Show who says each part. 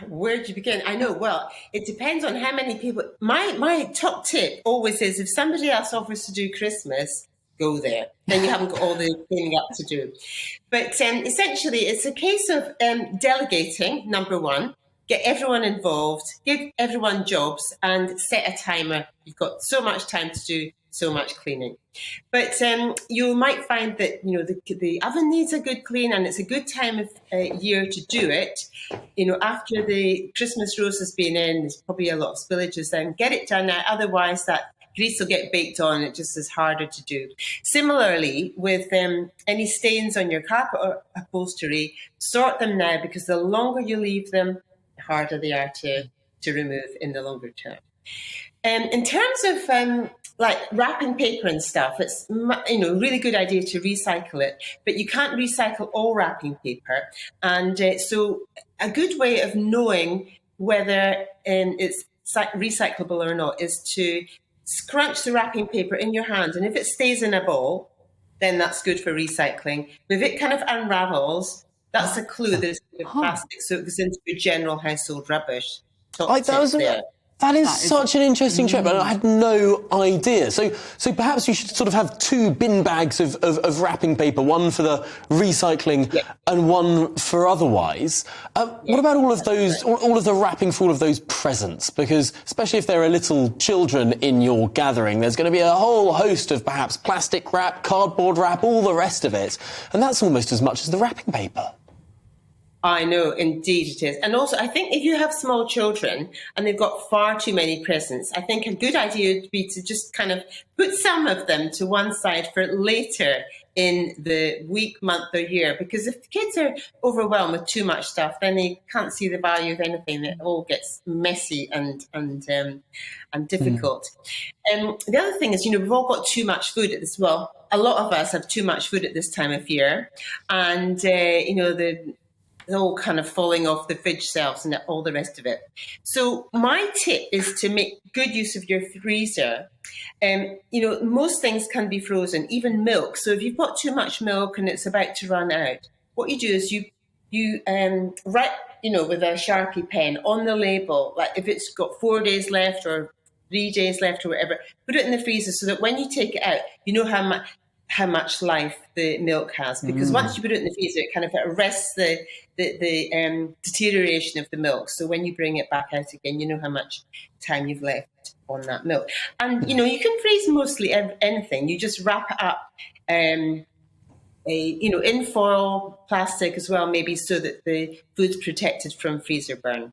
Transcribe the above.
Speaker 1: Where do you begin? I know. Well, it depends on how many people. My top tip always is, if somebody else offers to do Christmas, go there. Then you haven't got all the cleaning up to do. But essentially, it's a case of delegating. Number one, get everyone involved, give everyone jobs, and set a timer. You've got so much time to do so much cleaning. But you might find that the oven needs a good clean, and it's a good time of year to do it. After the Christmas roast has been in, there's probably a lot of spillages. Then get it done now. Otherwise, that grease will get baked on. It just is harder to do. Similarly, with any stains on your carpet or upholstery, sort them now, because the longer you leave them, the harder they are to remove in the longer term. In terms of like wrapping paper and stuff, it's a really good idea to recycle it, but you can't recycle all wrapping paper. And so a good way of knowing whether it's recyclable or not is to scrunch the wrapping paper in your hand. And if it stays in a ball, then that's good for recycling. If it kind of unravels, that's a clue that it's plastic, so it goes into your general household rubbish.
Speaker 2: That is such an interesting trip, and I had no idea. So perhaps you should sort of have two bin bags of wrapping paper, one for the recycling and one for otherwise. What about all of those, all of the wrapping for all of those presents? Because especially if there are little children in your gathering, there's going to be a whole host of perhaps plastic wrap, cardboard wrap, all the rest of it. And that's almost as much as the wrapping paper.
Speaker 1: I know, indeed it is. And also, I think if you have small children and they've got far too many presents, I think a good idea would be to just kind of put some of them to one side for later in the week, month or year. Because if the kids are overwhelmed with too much stuff, then they can't see the value of anything. It all gets messy and difficult. The other thing is, we've all got too much food at this. Well, a lot of us have too much food at this time of year. And, it's all kind of falling off the fridge shelves and all the rest of it. So my tip is to make good use of your freezer. Most things can be frozen, even milk. So if you've got too much milk and it's about to run out, what you do is you write, with a Sharpie pen on the label, like if it's got 4 days left or 3 days left or whatever, put it in the freezer so that when you take it out, you know how much life the milk has, because once you put it in the freezer, it kind of arrests the deterioration of the milk. So when you bring it back out again, you know how much time you've left on that milk. And you can freeze mostly anything. You just wrap it up, in foil plastic as well, maybe, so that the food's protected from freezer burn.